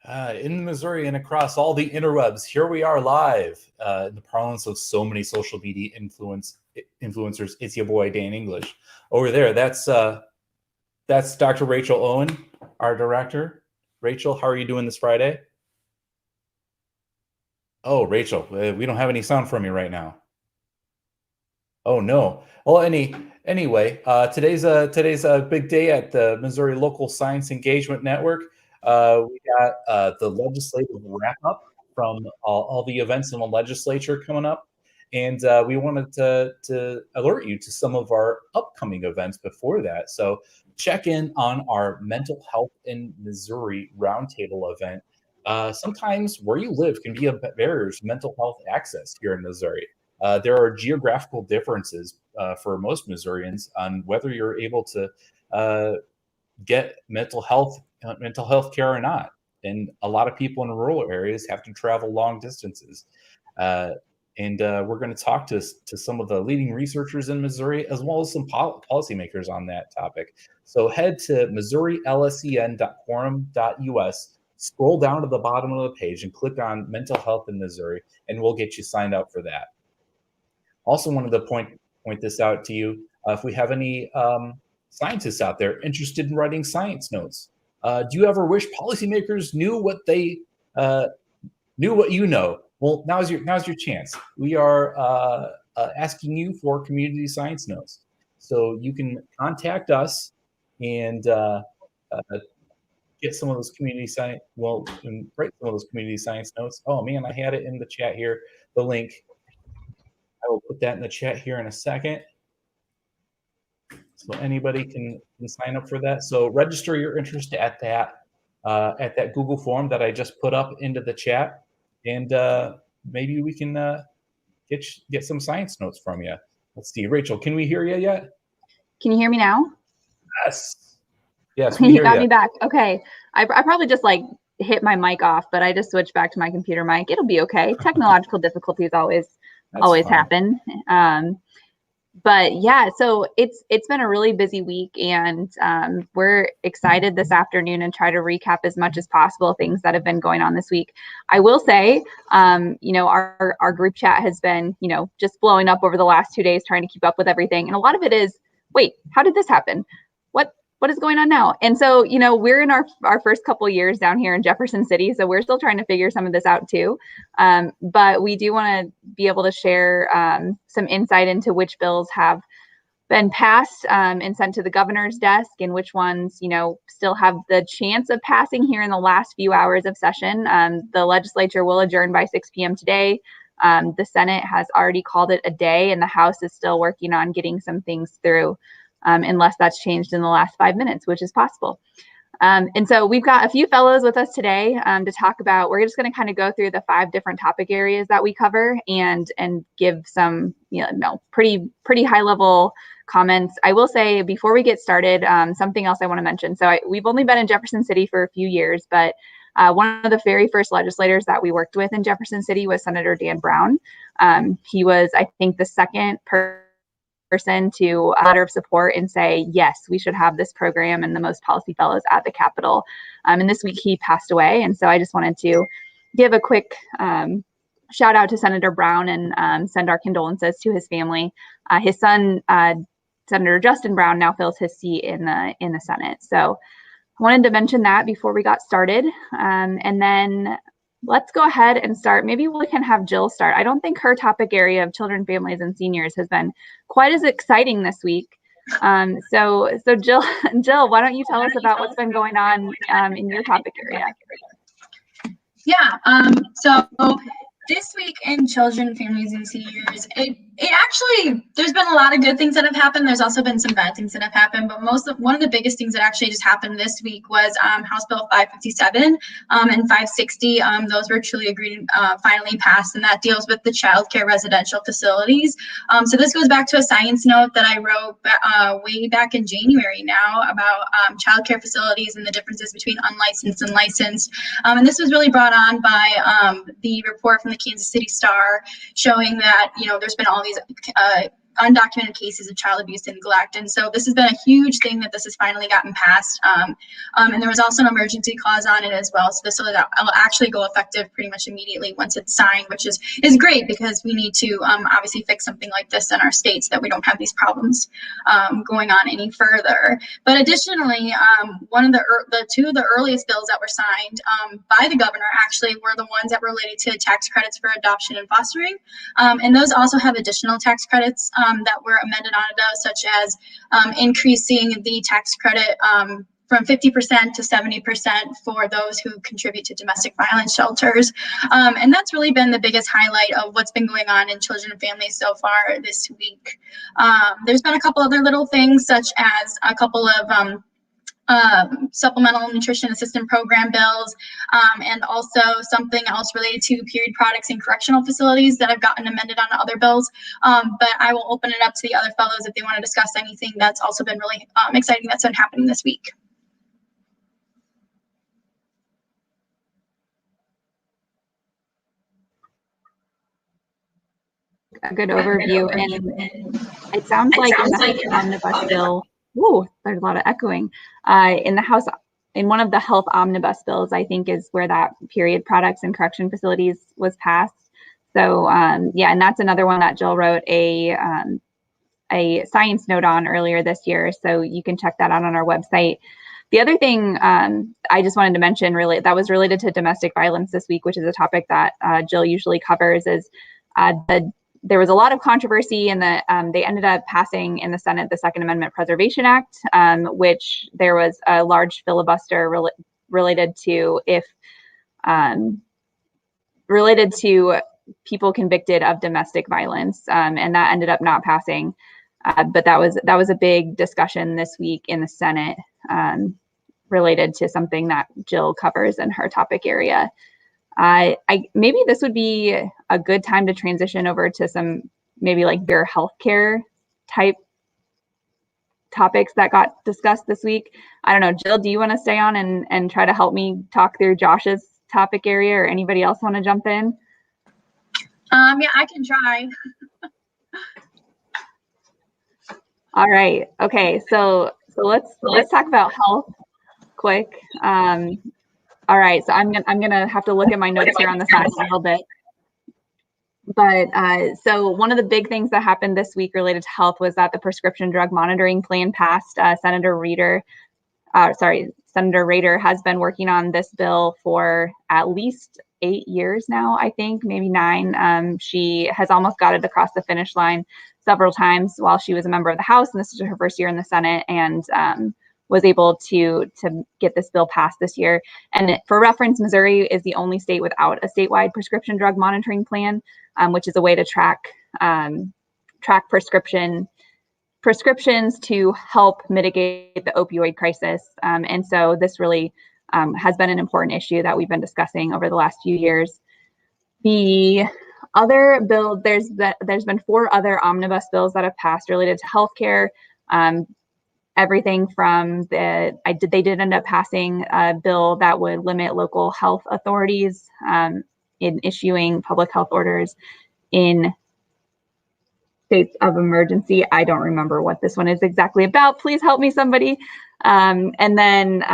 In Missouri and across all the interwebs, here we are live in the parlance of so many social media influencers. It's your boy Dan English over there. That's Dr. Rachel Owen, our director. Rachel, how are you doing this Friday? Oh, Rachel, we don't have any sound from you right now. Oh no. Well, anyway, today's a big day at the Missouri Local Science Engagement Network. We got the legislative wrap up from all the events in the legislature coming up, and we wanted to alert you to some of our upcoming events before that. So check in on our Mental Health in Missouri Roundtable event. Sometimes where you live can be a barrier to mental health access here in Missouri. There are geographical differences for most Missourians on whether you're able to get mental health care or not. And a lot of people in rural areas have to travel long distances. And we're going to talk to some of the leading researchers in Missouri, as well as some policymakers on that topic. So head to MissouriLSEN.quorum.us, scroll down to the bottom of the page and click on Mental Health in Missouri, and we'll get you signed up for that. Also wanted to point this out to you. If we have any scientists out there interested in writing science notes, do you ever wish policymakers knew what you know? Well, now's your chance. We are asking you for community science notes, so you can contact us and get some of those community science. Well, and write some of those community science notes. Oh man, I had it in the chat here. The link. I will put that in the chat here in a second. So anybody can sign up for that. So register your interest at that Google form that I just put up into the chat, and maybe we can get some science notes from you. Let's see, Rachel, can we hear you yet? Can you hear me now? Yes. Yes, we hear you. Got me back. Okay. I probably just hit my mic off, but I just switched back to my computer mic. It'll be okay. Technological difficulties always happen. But yeah, so it's been a really busy week, and we're excited this afternoon and try to recap as much as possible things that have been going on this week. I will say, our group chat has been, just blowing up over the last 2 days, trying to keep up with everything. And a lot of it is, wait, how did this happen? What is going on now? And so, we're in our first couple of years down here in Jefferson City, so we're still trying to figure some of this out too. But we do want to be able to share some insight into which bills have been passed and sent to the governor's desk, and which ones, still have the chance of passing here in the last few hours of session. The legislature will adjourn by 6 p.m. today. The Senate has already called it a day, and the House is still working on getting some things through. Unless that's changed in the last 5 minutes, which is possible. And so we've got a few fellows with us today to talk about. We're just going to kind of go through the 5 different topic areas that we cover and give some pretty high level comments. I will say before we get started, something else I want to mention. So we've only been in Jefferson City for a few years, but one of the very first legislators that we worked with in Jefferson City was Senator Dan Brown. He was, I think, the second person to a letter of support and say, yes, we should have this program and the most policy fellows at the Capitol. And this week he passed away. And so I just wanted to give a quick shout out to Senator Brown and send our condolences to his family. His son, Senator Justin Brown, now fills his seat in the Senate. So I wanted to mention that before we got started. And then let's go ahead and start. Maybe we can have Jill start. I don't think her topic area of children, families, and seniors has been quite as exciting this week. So Jill, why don't you tell us about what's been going on in your topic area? Yeah. So this week in children, families, and seniors, it actually, there's been a lot of good things that have happened. There's also been some bad things that have happened, but one of the biggest things that actually just happened this week was House Bill 557 and 560. Those were truly agreed, finally passed, and that deals with the child care residential facilities. So this goes back to a science note that I wrote way back in January now about child care facilities and the differences between unlicensed and licensed. And this was really brought on by the report from the Kansas City Star showing that, there's been all these undocumented cases of child abuse and neglect. And so this has been a huge thing that this has finally gotten passed. And there was also an emergency clause on it as well. So this will actually go effective pretty much immediately once it's signed, which is great because we need to obviously fix something like this in our states so that we don't have these problems going on any further. But additionally, one of the two of the earliest bills that were signed by the governor actually were the ones that were related to tax credits for adoption and fostering. And those also have additional tax credits that were amended onto those, such as increasing the tax credit from 50% to 70% for those who contribute to domestic violence shelters. And that's really been the biggest highlight of what's been going on in children and families so far this week. There's been a couple other little things, such as a couple of supplemental nutrition assistance program bills, and also something else related to period products in correctional facilities that have gotten amended on other bills. But I will open it up to the other fellows if they want to discuss anything that's also been really exciting that's been happening this week. A good overview, and it sounds like in the omnibus bill, there's a lot of echoing. In the House, in one of the health omnibus bills, I think is where that period products and correction facilities was passed. So yeah, and that's another one that Jill wrote a science note on earlier this year. So you can check that out on our website. The other thing I just wanted to mention, really, that was related to domestic violence this week, which is a topic that Jill usually covers, is there was a lot of controversy in the, they ended up passing in the Senate the Second Amendment Preservation Act, which there was a large filibuster related to people convicted of domestic violence, and that ended up not passing. But that was a big discussion this week in the Senate, related to something that Jill covers in her topic area. Maybe this would be a good time to transition over to some maybe like your healthcare type topics that got discussed this week. I don't know, Jill, do you want to stay on and try to help me talk through Josh's topic area, or anybody else want to jump in? Yeah, I can try. All right. Okay. So let's talk about health quick. All right, so I'm gonna have to look at my notes here on the side a little bit. But so one of the big things that happened this week related to health was that the prescription drug monitoring plan passed. Senator Rader has been working on this bill for at least 8 years now, I think, maybe 9. She has almost got it across the finish line several times while she was a member of the House, and this is her first year in the Senate, and was able to get this bill passed this year. And for reference, Missouri is the only state without a statewide prescription drug monitoring plan, which is a way to track prescriptions to help mitigate the opioid crisis. And so this really has been an important issue that we've been discussing over the last few years. The other bill, there's been 4 other omnibus bills that have passed related to healthcare. Everything from they did end up passing a bill that would limit local health authorities in issuing public health orders in states of emergency. I don't remember what this one is exactly about. Please help me, somebody. And then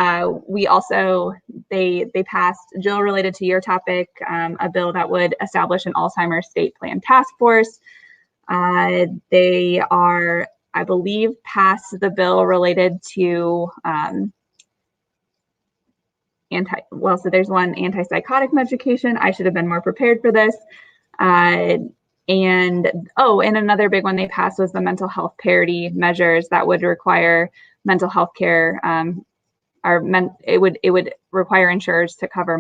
we also, they passed, Jill, related to your topic, a bill that would establish an Alzheimer's state plan task force. They are, I believe, passed the bill related to so there's one antipsychotic medication. I should have been more prepared for this. And another big one they passed was the mental health parity measures that would require mental health care, it would require insurers to cover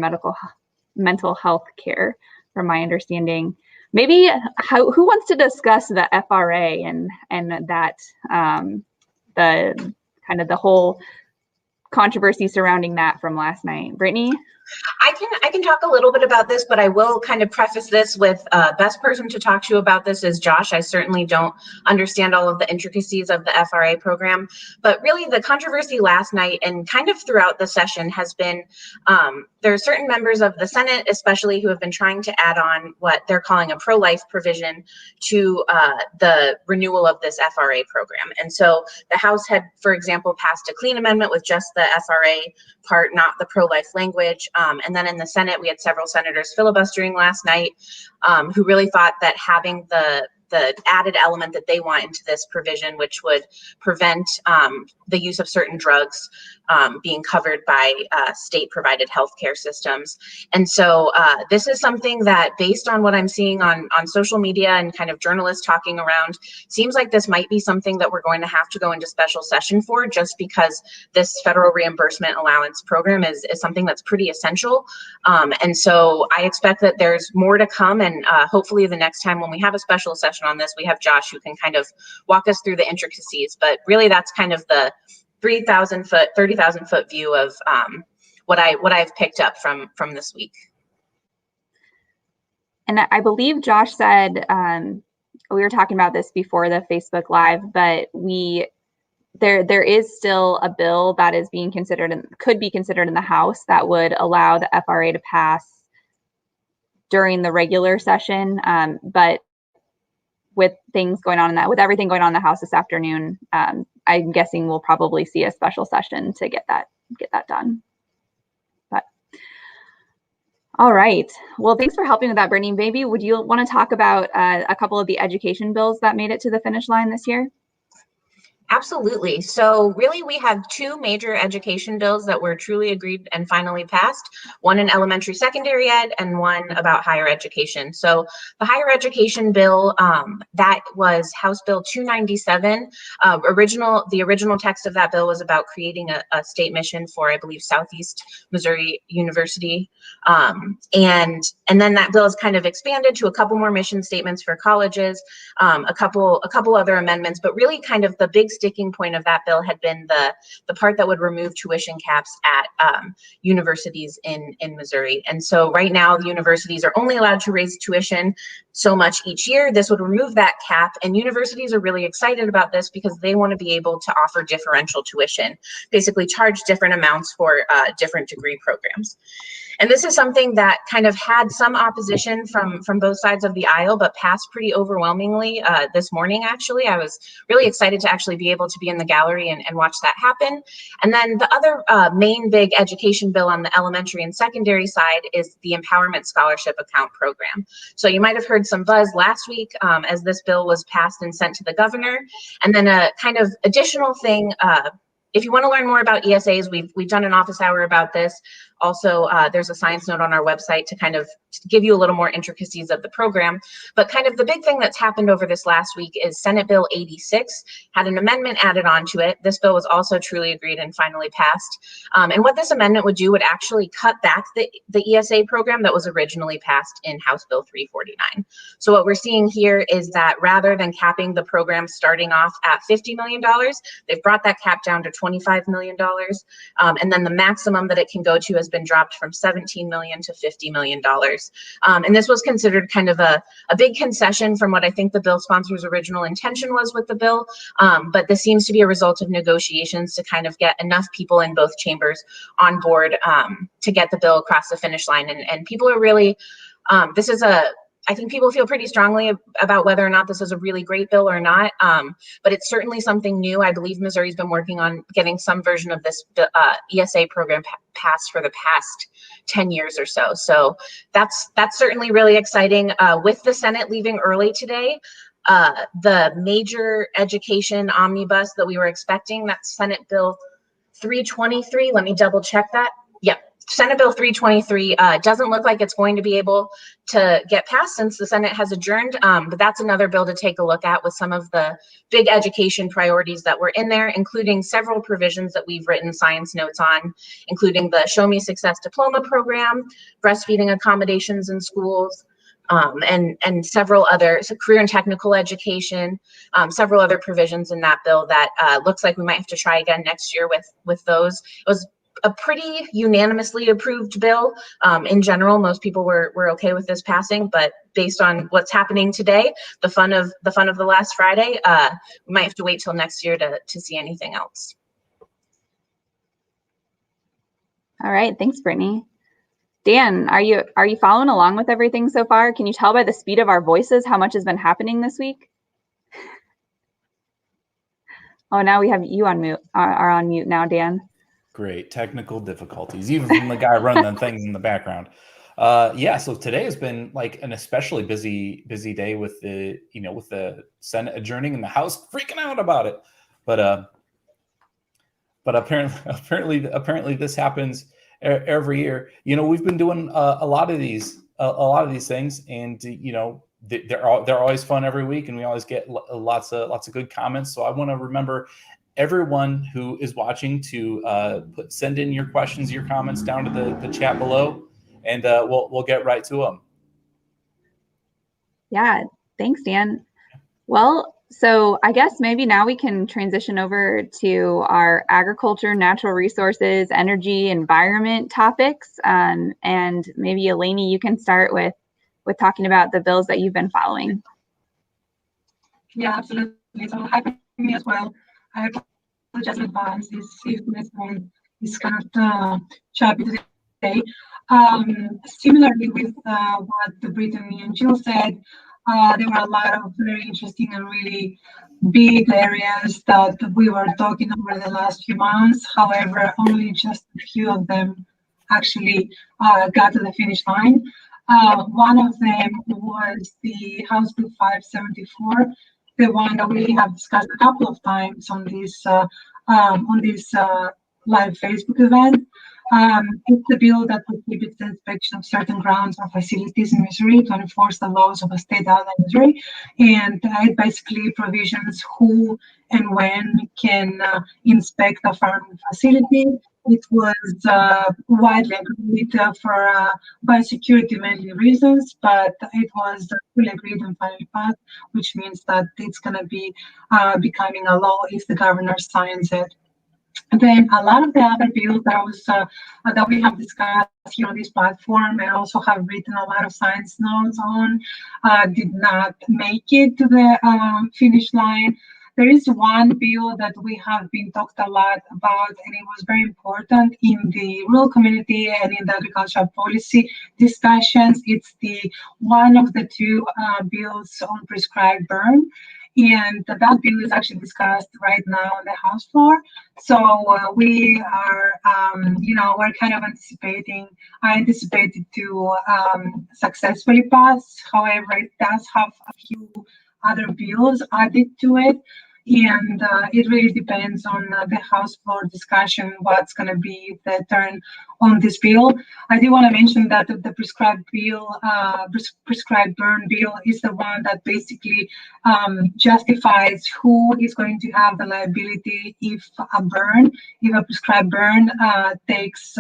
mental health care, from my understanding. Maybe who wants to discuss the FRA and that the kind of the whole controversy surrounding that from last night? Brittany? I can talk a little bit about this, but I will kind of preface this with best person to talk to you about this is Josh. I certainly don't understand all of the intricacies of the FRA program, but really the controversy last night and kind of throughout the session has been there are certain members of the Senate, especially, who have been trying to add on what they're calling a pro-life provision to the renewal of this FRA program. And so the House had, for example, passed a clean amendment with just the FRA part, not the pro-life language. And then in the Senate, we had several senators filibustering last night who really thought that having the added element that they want into this provision, which would prevent the use of certain drugs being covered by state-provided healthcare systems. And so this is something that, based on what I'm seeing on social media and kind of journalists talking around, seems like this might be something that we're going to have to go into special session for, just because this federal reimbursement allowance program is something that's pretty essential. And so I expect that there's more to come, and hopefully the next time when we have a special session on this, we have Josh who can kind of walk us through the intricacies. But really, that's kind of the 30,000 foot view of what I've picked up from this week. And I believe Josh said, we were talking about this before the Facebook Live, but there is still a bill that is being considered and could be considered in the House that would allow the FRA to pass during the regular session, but with things going on with everything going on in the House this afternoon, I'm guessing we'll probably see a special session to get that done. But all right, well, thanks for helping with that, Brittany. Maybe would you want to talk about a couple of the education bills that made it to the finish line this year? Absolutely. So really, we have two major education bills that were truly agreed and finally passed, one in elementary secondary ed and one about higher education. So the higher education bill, that was House Bill 297. The original text of that bill was about creating a state mission for, I believe, Southeast Missouri University. And then that bill is kind of expanded to a couple more mission statements for colleges, a couple other amendments, but really kind of the big sticking point of that bill had been the part that would remove tuition caps at universities in Missouri. And so right now, the universities are only allowed to raise tuition so much each year. This would remove that cap, and universities are really excited about this because they want to be able to offer differential tuition, basically charge different amounts for different degree programs. And this is something that kind of had some opposition from both sides of the aisle, but passed pretty overwhelmingly this morning, actually. I was really excited to actually be able to be in the gallery and watch that happen. And then the other main big education bill on the elementary and secondary side is the Empowerment Scholarship Account Program. So you might have heard some buzz last week as this bill was passed and sent to the governor. And then a kind of additional thing, if you want to learn more about ESAs, we've done an office hour about this. Also, there's a science note on our website to kind of give you a little more intricacies of the program. But kind of the big thing that's happened over this last week is Senate Bill 86 had an amendment added onto it. This bill was also truly agreed and finally passed. And what this amendment would do would actually cut back the ESA program that was originally passed in House Bill 349. So what we're seeing here is that rather than capping the program starting off at $50 million, they've brought that cap down to $25 million. And then the maximum that it can go to has been dropped from $17 million to $50 million. And this was considered kind of a big concession from what I think the bill sponsor's original intention was with the bill. But this seems to be a result of negotiations to kind of get enough people in both chambers on board to get the bill across the finish line. And people are really, I think people feel pretty strongly about whether or not this is a really great bill or not, but it's certainly something new. I believe Missouri's been working on getting some version of this ESA program passed for the past 10 years or so. So that's certainly really exciting. With the Senate leaving early today, the major education omnibus that we were expecting, that's Senate Bill 323. Let me double check that. Yep. Senate Bill 323 doesn't look like it's going to be able to get passed since the Senate has adjourned, but that's another bill to take a look at with some of the big education priorities that were in there, including several provisions that we've written science notes on, including the Show Me Success Diploma program, breastfeeding accommodations in schools, and several other, so career and technical education, several other provisions in that bill that looks like we might have to try again next year with those. It was a pretty unanimously approved bill. In general, most people were okay with this passing, but based on what's happening today, the fun of the last Friday, we might have to wait till next year to see anything else. All right, thanks, Brittany. Dan, are you following along with everything so far? Can you tell by the speed of our voices how much has been happening this week? Oh, now we have you on mute. Are on mute now, Dan. Great technical difficulties, even from the guy running the things in the background. Yeah, so today has been like an especially busy day with the with the Senate adjourning and the House freaking out about it. But apparently this happens every year. We've been doing a lot of these things, and they're always fun every week, and we always get lots of good comments. So I want to remember everyone who is watching to send in your questions, your comments down to the chat below, and we'll get right to them. Yeah, thanks, Dan. Well, so I guess maybe now we can transition over to our agriculture, natural resources, energy, environment topics. And maybe Eleni, you can start with talking about the bills that you've been following. Yeah, absolutely. So hi from me as well. I apologize in advance. This is kind of choppy today. Similarly with what Brittany and Jill said, there were a lot of very interesting and really big areas that we were talking over the last few months. However, only just a few of them actually got to the finish line. One of them was the House Bill 574, the one that we have discussed a couple of times on this live Facebook event. It's the bill that prohibits the inspection of certain grounds or facilities in Missouri to enforce the laws of a state outside Missouri, and it basically provisions who and when can inspect a farming facility. It was widely agreed for biosecurity mainly reasons, but it was fully agreed and finally passed, which means that it's going to be becoming a law if the governor signs it. And then a lot of the other bills that we have discussed here on this platform and also have written a lot of science notes on did not make it to the finish line. There is one bill that we have been talked a lot about, and it was very important in the rural community and in the agricultural policy discussions. It's the one of the two bills on prescribed burn. And that bill is actually discussed right now on the House floor. So we are, we're kind of anticipating. I anticipated to successfully pass. However, it does have a few other bills added to it. And it really depends on the House floor discussion, what's going to be the turn on this bill. I do want to mention that the prescribed burn bill is the one that basically justifies who is going to have the liability if a prescribed burn takes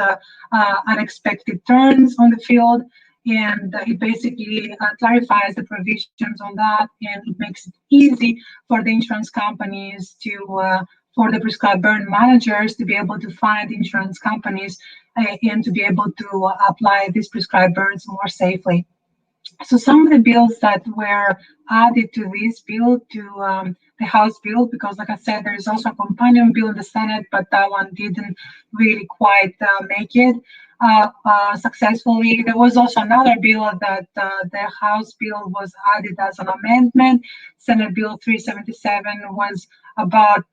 unexpected turns on the field. And it basically clarifies the provisions on that, and it makes it easy for the insurance companies for the prescribed burn managers to be able to find insurance companies and to be able to apply these prescribed burns more safely. So some of the bills that were added to this bill, to the House bill, because like I said, there's also a companion bill in the Senate, but that one didn't really quite make it successfully. There was also another bill that the House bill was added as an amendment. Senate Bill 377 was about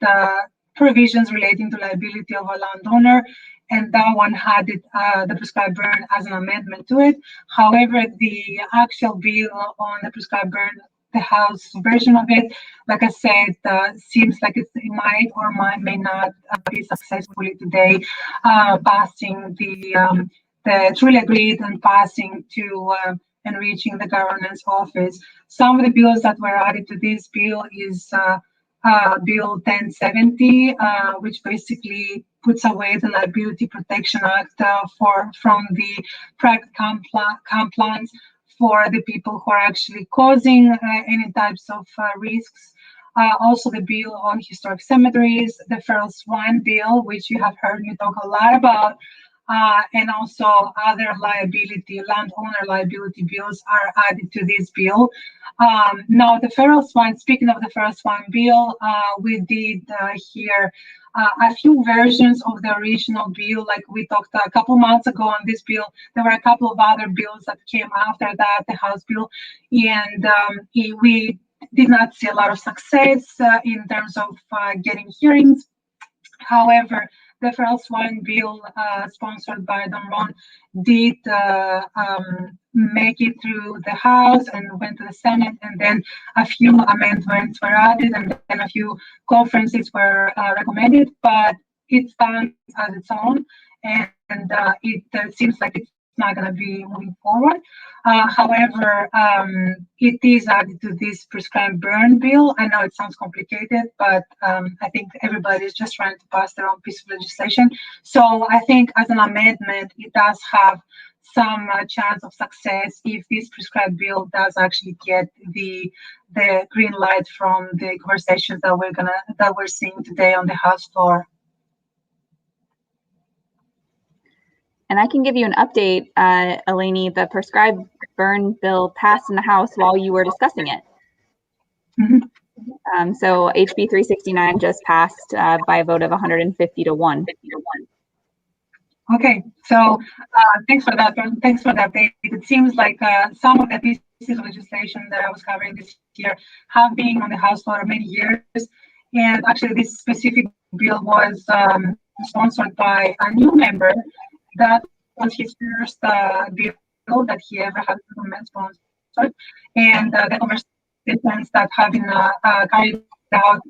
provisions relating to liability of a landowner, and that one had the prescribed burn as an amendment to it. However, the actual bill on the prescribed burn, the House version of it, like I said, seems like it might or may not be successfully today passing the truly agreed and passing to and reaching the governance office. Some of the bills that were added to this bill is Bill 1070, which basically puts away the Liability Protection Act from the private compliance for the people who are actually causing any types of risks. Also the bill on historic cemeteries, the feral swine bill, which you have heard me talk a lot about, and also other landowner liability bills are added to this bill. Now, speaking of the feral swine bill, we did hear a few versions of the original bill, like we talked a couple months ago on this bill. There were a couple of other bills that came after that, the House bill, and we did not see a lot of success in terms of getting hearings. However, the feral swine bill, sponsored by Don Ron, did make it through the House and went to the Senate, and then a few amendments were added, and then a few conferences were recommended, but it stands as its own, and it seems like it's not going to be moving forward. However, it is added to this prescribed burn bill. I know it sounds complicated, but I think everybody is just trying to pass their own piece of legislation. So I think as an amendment, it does have some chance of success if this prescribed bill does actually get the green light from the conversations that we're seeing today on the House floor. And I can give you an update, Eleni. The prescribed burn bill passed in the House while you were discussing it. Mm-hmm. So HB 369 just passed by a vote of 150 to 1. Okay, so thanks for that. Thanks for that update. It seems like some of the pieces of legislation that I was covering this year have been on the House for many years. And actually, this specific bill was sponsored by a new member. That was his first bill that he ever had government sponsored, and the conversations that have been carried out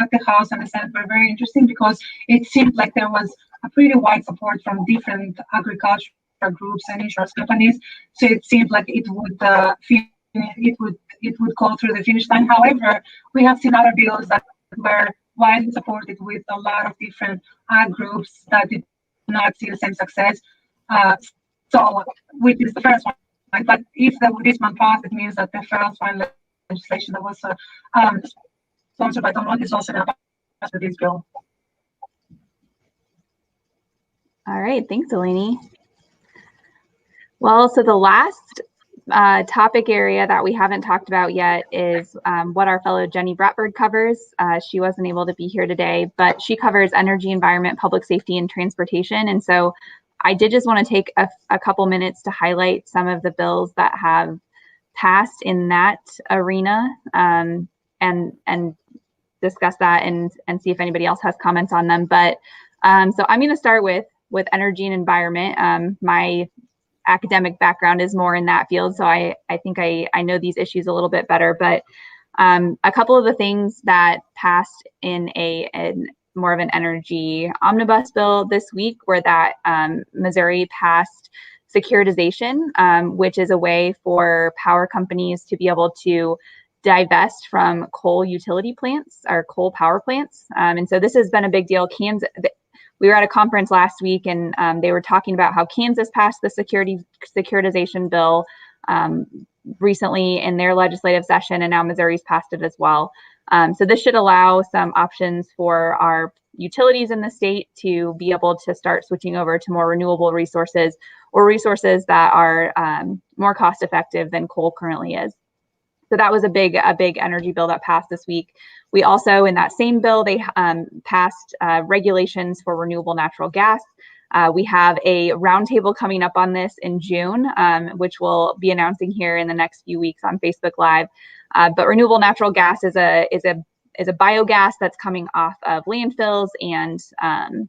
at the House and the Senate were very interesting because it seemed like there was a pretty wide support from different agricultural groups and insurance companies. So it seemed like it would go through the finish line. However, we have seen other bills that were widely supported with a lot of different groups that did not see the same success. So, which is the first one. But if this one passed, it means that the first one legislation that was sponsored by Don Ron is also going to pass with this bill. All right, thanks, Eleni. Well, so the last topic area that we haven't talked about yet is what our fellow Jenny Bratberg covers. She wasn't able to be here today, but she covers energy, environment, public safety, and transportation. And so I did just want to take a couple minutes to highlight some of the bills that have passed in that arena and discuss that and see if anybody else has comments on them. But so I'm going to start with energy and environment. My academic background is more in that field, so I think I know these issues a little bit better. But a couple of the things that passed in a more of an energy omnibus bill this week were that Missouri passed securitization, which is a way for power companies to be able to divest from coal utility plants or coal power plants. And so this has been a big deal. We were at a conference last week, and they were talking about how Kansas passed the securitization bill recently in their legislative session, and now Missouri's passed it as well. So this should allow some options for our utilities in the state to be able to start switching over to more renewable resources or resources that are more cost effective than coal currently is. So that was a big energy bill that passed this week. We also, in that same bill, they passed regulations for renewable natural gas. We have a roundtable coming up on this in June, which we'll be announcing here in the next few weeks on Facebook Live. But renewable natural gas is a biogas that's coming off of landfills and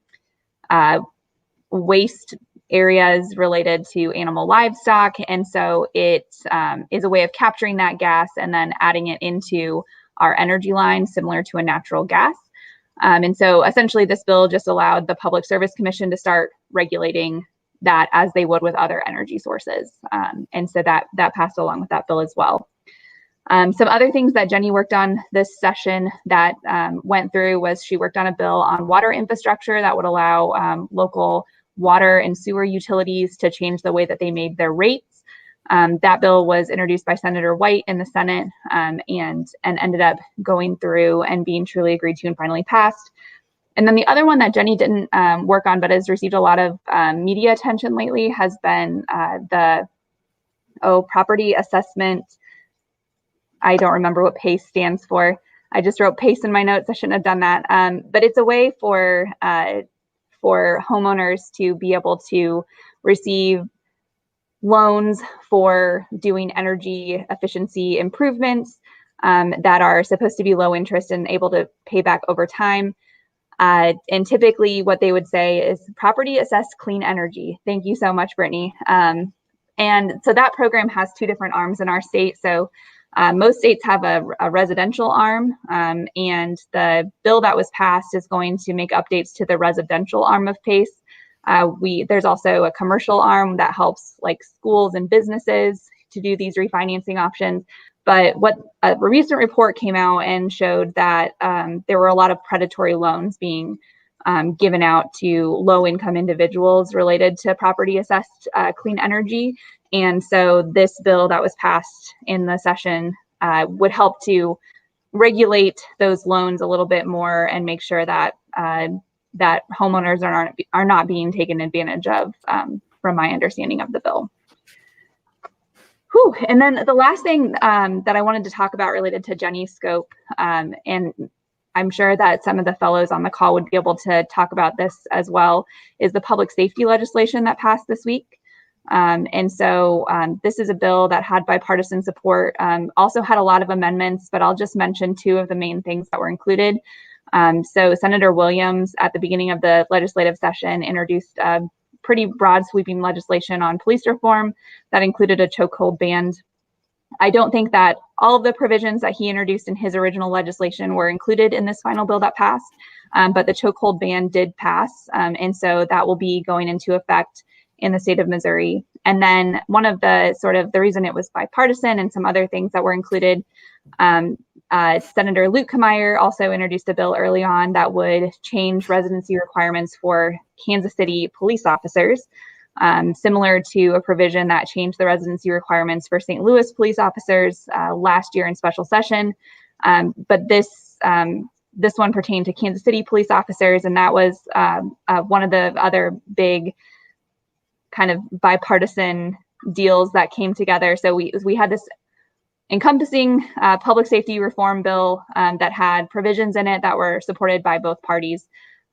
waste areas related to animal livestock. And so it is a way of capturing that gas and then adding it into our energy line, similar to a natural gas. And so essentially this bill just allowed the Public Service Commission to start regulating that as they would with other energy sources. And so that passed along with that bill as well. Some other things that Jenny worked on this session that went through was she worked on a bill on water infrastructure that would allow local water and sewer utilities to change the way that they made their rates. That bill was introduced by Senator White in the Senate and ended up going through and being truly agreed to and finally passed. And then the other one that Jenny didn't work on but has received a lot of media attention lately has been the property assessment. I don't remember what PACE stands for. I just wrote PACE in my notes. I shouldn't have done that. But it's a way for homeowners to be able to receive loans for doing energy efficiency improvements that are supposed to be low interest and able to pay back over time. And typically what they would say is property assessed clean energy. Thank you so much, Brittany. And so that program has two different arms in our state. So most states have a residential arm, and the bill that was passed is going to make updates to the residential arm of PACE. There's also a commercial arm that helps like schools and businesses to do these refinancing options. But what a recent report came out and showed that there were a lot of predatory loans being given out to low-income individuals related to property assessed clean energy. And so this bill that was passed in the session would help to regulate those loans a little bit more and make sure that that homeowners are not being taken advantage of, from my understanding of the bill. Whew. And then the last thing that I wanted to talk about related to Jenny's scope, and I'm sure that some of the fellows on the call would be able to talk about this as well, is the public safety legislation that passed this week. And so this is a bill that had bipartisan support, also had a lot of amendments, but I'll just mention two of the main things that were included. So Senator Williams at the beginning of the legislative session introduced pretty broad sweeping legislation on police reform that included a chokehold ban. I don't think that all of the provisions that he introduced in his original legislation were included in this final bill that passed, but the chokehold ban did pass. And so that will be going into effect in the state of Missouri. And then one of the the reason it was bipartisan and some other things that were included, Senator Luetkemeyer also introduced a bill early on that would change residency requirements for Kansas City police officers, similar to a provision that changed the residency requirements for St. Louis police officers last year in special session. But this one pertained to Kansas City police officers, and that was one of the other big kind of bipartisan deals that came together. So we had this encompassing public safety reform bill that had provisions in it that were supported by both parties.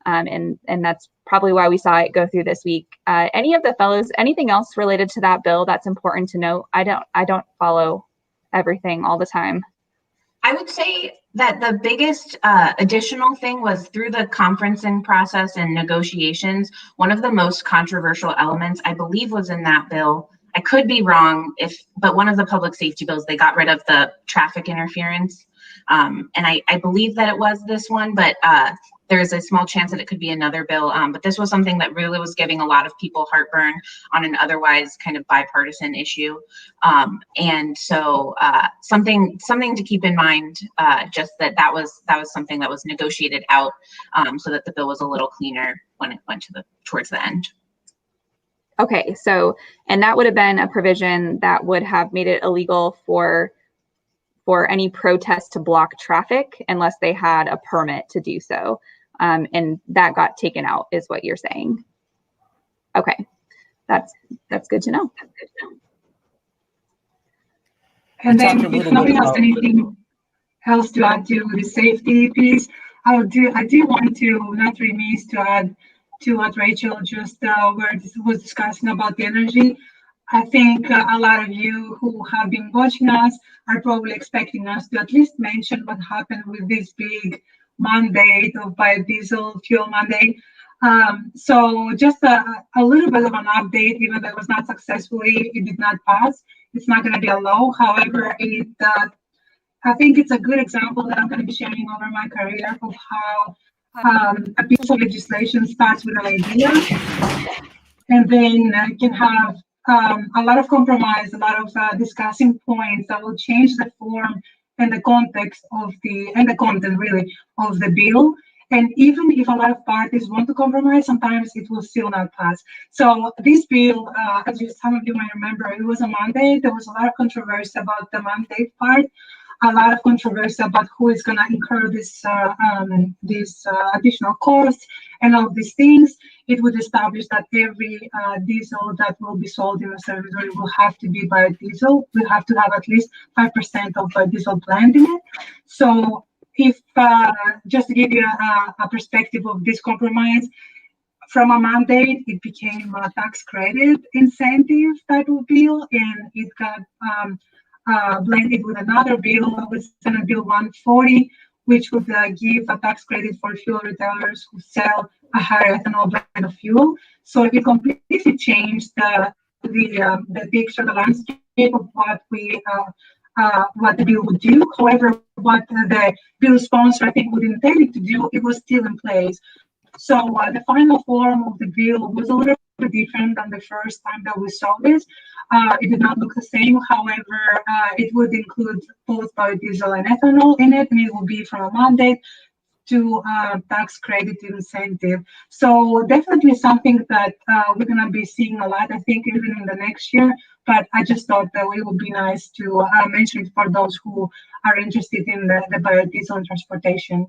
And that's probably why we saw it go through this week. Any of the fellows, anything else related to that bill that's important to note? I don't follow everything all the time. I would say that the biggest additional thing was through the conferencing process and negotiations. One of the most controversial elements, I believe, was in that bill. I could be wrong, but one of the public safety bills, they got rid of the traffic interference. And I believe that it was this one, but there's a small chance that it could be another bill. But this was something that really was giving a lot of people heartburn on an otherwise kind of bipartisan issue. And so something to keep in mind, just that was something that was negotiated out so that the bill was a little cleaner when it went towards the end. Okay, so, and that would have been a provision that would have made it illegal for any protest to block traffic unless they had a permit to do so. And that got taken out is what you're saying. Okay, that's good to know. And then if nobody has anything else to add to the safety piece, I do want to not remiss to add to what Rachel just was discussing about the energy. I think a lot of you who have been watching us are probably expecting us to at least mention what happened with this big mandate of biodiesel fuel mandate. So just a little bit of an update, even though it was not successfully, it did not pass. It's not going to be a law. However, I think it's a good example that I'm going to be sharing over my career of how a piece of legislation starts with an idea and then can have a lot of compromise, a lot of discussing points that will change the form and the context of and the content really of the bill. And even if a lot of parties want to compromise, sometimes it will still not pass. So this bill, as some of you might remember, it was a mandate. There was a lot of controversy about the mandate part, a lot of controversy about who is going to incur this additional costs and all of these things. It would establish that every diesel that will be sold in a service will have to be biodiesel. We have to have at least 5% of biodiesel blend in it. So if just to give you a perspective of this compromise, from a mandate, it became a tax credit incentive type of bill, and it got blended with another bill, with Senate Bill 140, which would give a tax credit for fuel retailers who sell a higher ethanol blend of fuel. So it completely changed the picture, the landscape of what the bill would do. However, what the bill sponsor, I think, would intend it to do, it was still in place. So the final form of the bill was a little bit different than the first time that we saw this. It did not look the same. However, it would include both biodiesel and ethanol in it, and it will be from a mandate to tax credit incentive. So definitely something that we're going to be seeing a lot, I think, even in the next year. But I just thought that it would be nice to mention it for those who are interested in the biodiesel and transportation.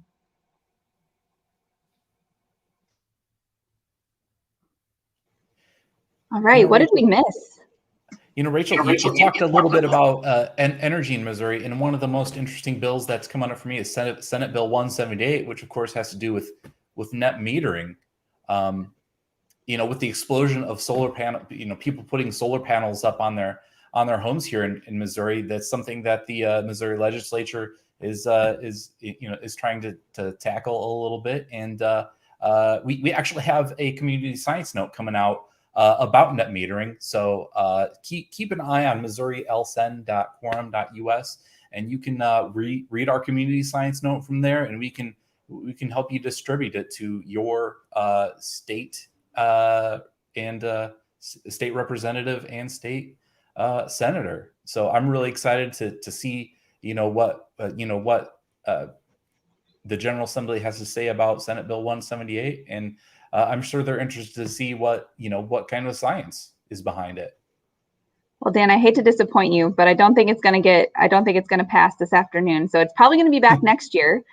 All right, what did we miss? Rachel, you talked a little bit about energy in Missouri, and one of the most interesting bills that's come up for me is Senate Bill 178, which of course has to do with net metering. With the explosion of solar panel, people putting solar panels up on their homes here in Missouri, that's something that the Missouri legislature is trying to tackle a little bit, and we actually have a community science note coming out about net metering. So keep an eye on MissouriLSen.quorum.us, and you can read our community science note from there, and we can help you distribute it to your state and state representative and state senator. So I'm really excited to see what the General Assembly has to say about Senate Bill 178, and I'm sure they're interested to see what kind of science is behind it. Well, Dan, I hate to disappoint you, but I don't think it's going to pass this afternoon. So it's probably going to be back next year,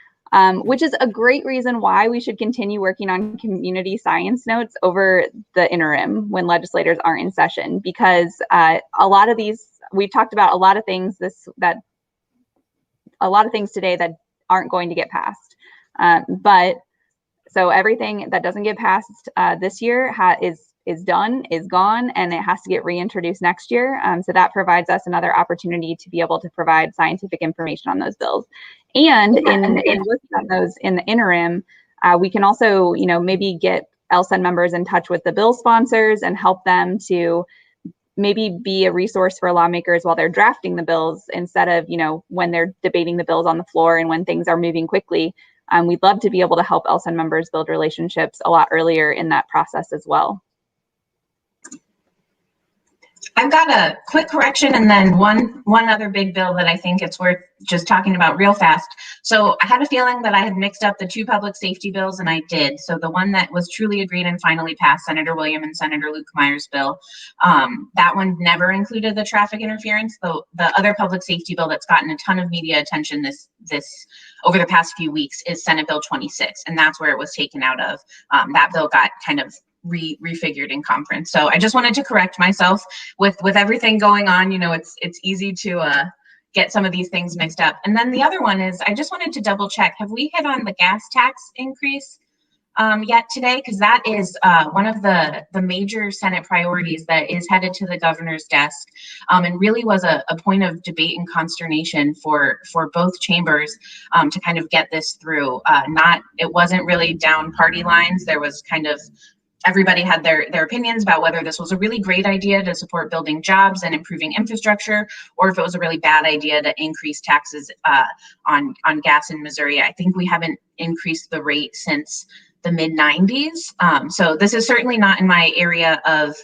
which is a great reason why we should continue working on community science notes over the interim when legislators aren't in session, because a lot of these, we've talked about a lot of things today that aren't going to get passed. So everything that doesn't get passed this year is gone, and it has to get reintroduced next year. So that provides us another opportunity to be able to provide scientific information on those bills. And in looking at those in the interim, we can also, maybe get LSEN members in touch with the bill sponsors and help them to maybe be a resource for lawmakers while they're drafting the bills, instead of, when they're debating the bills on the floor and when things are moving quickly. We'd love to be able to help LSEN members build relationships a lot earlier in that process as well. I've got a quick correction and then one other big bill that I think it's worth just talking about real fast. So I had a feeling that I had mixed up the two public safety bills, and I did. So the one that was truly agreed and finally passed, Senator William and Senator Luke Meyer's bill, that one never included the traffic interference. The other public safety bill that's gotten a ton of media attention this over the past few weeks is Senate Bill 26, and that's where it was taken out of. That bill got kind of refigured in conference. So I just wanted to correct myself with everything going on. It's easy to get some of these things mixed up. And then the other one is, I just wanted to double check, have we hit on the gas tax increase yet today? Because that is one of the major Senate priorities that is headed to the governor's desk, and really was a point of debate and consternation for both chambers to kind of get this through. It wasn't really down party lines. There was kind of, everybody had their opinions about whether this was a really great idea to support building jobs and improving infrastructure, or if it was a really bad idea to increase taxes on gas in Missouri. I think we haven't increased the rate since the mid-90s. So this is certainly not in my area of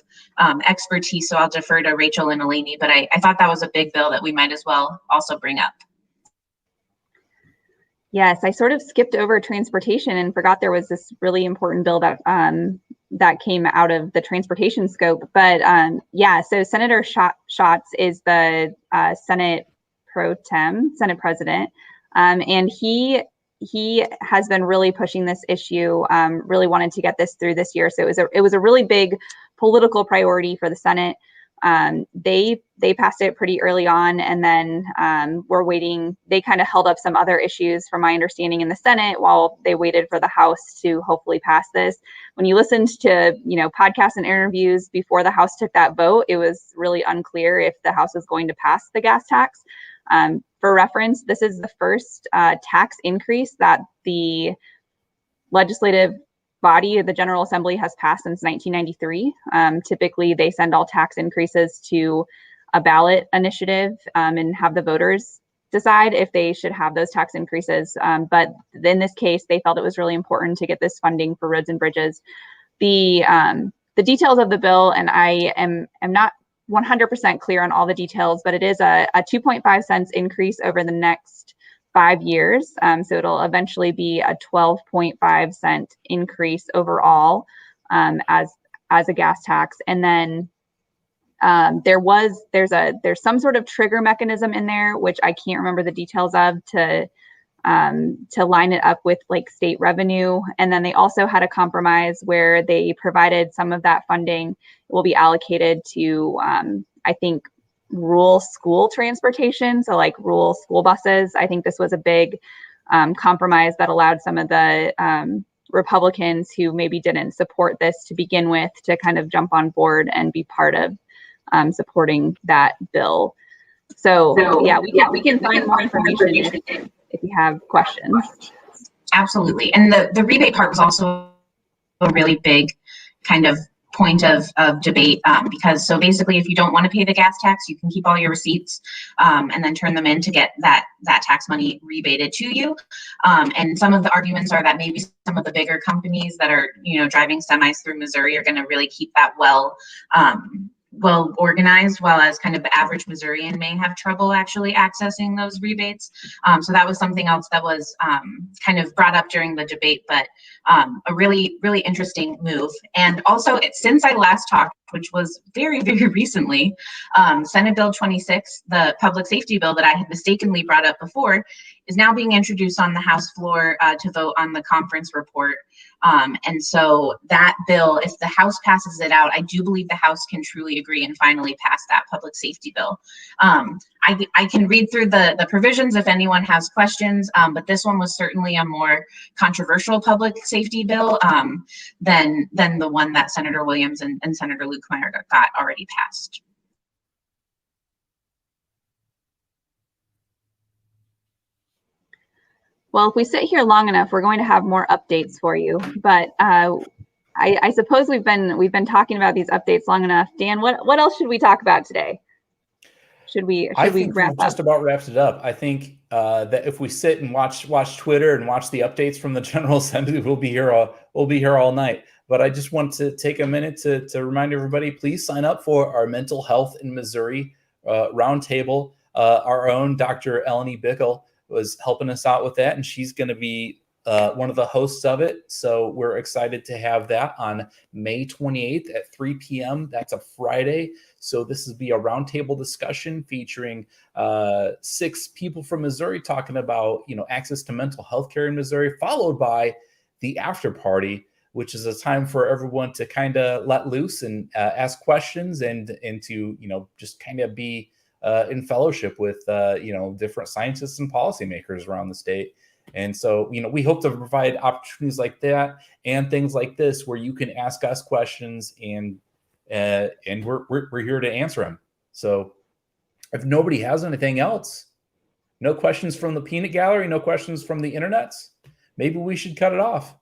expertise, so I'll defer to Rachel and Eleni, but I thought that was a big bill that we might as well also bring up. Yes, I sort of skipped over transportation and forgot there was this really important bill that that came out of the transportation scope. But yeah, so Senator Schatz is the Senate Senate President, and he has been really pushing this issue. Really wanted to get this through this year, so it was a really big political priority for the Senate. They passed it pretty early on, and then we're waiting. They kind of held up some other issues, from my understanding, in the Senate while they waited for the House to hopefully pass this. When you listened to podcasts and interviews before the House took that vote, it was really unclear if the House was going to pass the gas tax. For reference, this is the first tax increase that the legislative body of the General Assembly has passed since 1993. Typically, they send all tax increases to a ballot initiative and have the voters decide if they should have those tax increases. But in this case, they felt it was really important to get this funding for roads and bridges. The details of the bill, and I am not 100% clear on all the details, but it is a 2.5 cents increase over the next 5 years. So it'll eventually be a 12.5 cent increase overall as a gas tax. And then there's some sort of trigger mechanism in there, which I can't remember the details of, to line it up with like state revenue. And then they also had a compromise where they provided some of that funding will be allocated to I think rural school transportation, so like rural school buses. I think this was a big compromise that allowed some of the Republicans who maybe didn't support this to begin with to kind of jump on board and be part of supporting that bill. So yeah, we can find more information if you have questions. Absolutely. And the rebate part was also a really big kind of point of debate, because so basically if you don't want to pay the gas tax, you can keep all your receipts and then turn them in to get that tax money rebated to you. And some of the arguments are that maybe some of the bigger companies that are driving semis through Missouri are going to really keep that well organized, while as kind of the average Missourian may have trouble actually accessing those rebates. So that was something else that was kind of brought up during the debate, but a really, really interesting move. And also, since I last talked, which was very, very recently, Senate Bill 26, the public safety bill that I had mistakenly brought up before, is now being introduced on the House floor to vote on the conference report. And so that bill, if the House passes it out, I do believe the House can truly agree and finally pass that public safety bill. I can read through the provisions if anyone has questions, but this one was certainly a more controversial public safety bill than the one that Senator Williams and Senator Lukemeyer got already passed. Well, if we sit here long enough, we're going to have more updates for you. But I suppose we've been talking about these updates long enough. Dan, what else should we talk about today? Should we wrap up? Just about wrapped it up. I think that if we sit and watch Twitter and watch the updates from the General Assembly, we'll be here all night. But I just want to take a minute to remind everybody, please sign up for our Mental Health in Missouri roundtable. Our own Dr. Eleni Bickel was helping us out with that, and she's going to be one of the hosts of it. So we're excited to have that on May 28th at 3 p.m. That's a Friday. So this will be a roundtable discussion featuring 6 people from Missouri talking about access to mental health care in Missouri, followed by the after party, which is a time for everyone to kind of let loose and ask questions and to just kind of be in fellowship with different scientists and policymakers around the state. And so we hope to provide opportunities like that and things like this where you can ask us questions and we're here to answer them. So if nobody has anything else, no questions from the peanut gallery, no questions from the internets, maybe we should cut it off.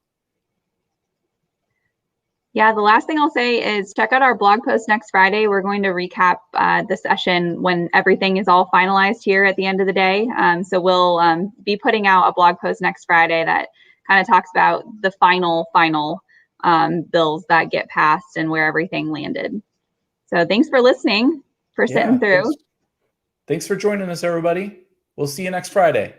Yeah, the last thing I'll say is check out our blog post next Friday. We're going to recap the session when everything is all finalized here at the end of the day. So we'll be putting out a blog post next Friday that kind of talks about the final bills that get passed and where everything landed. So thanks for listening, for sitting through. Thanks for joining us, everybody. We'll see you next Friday.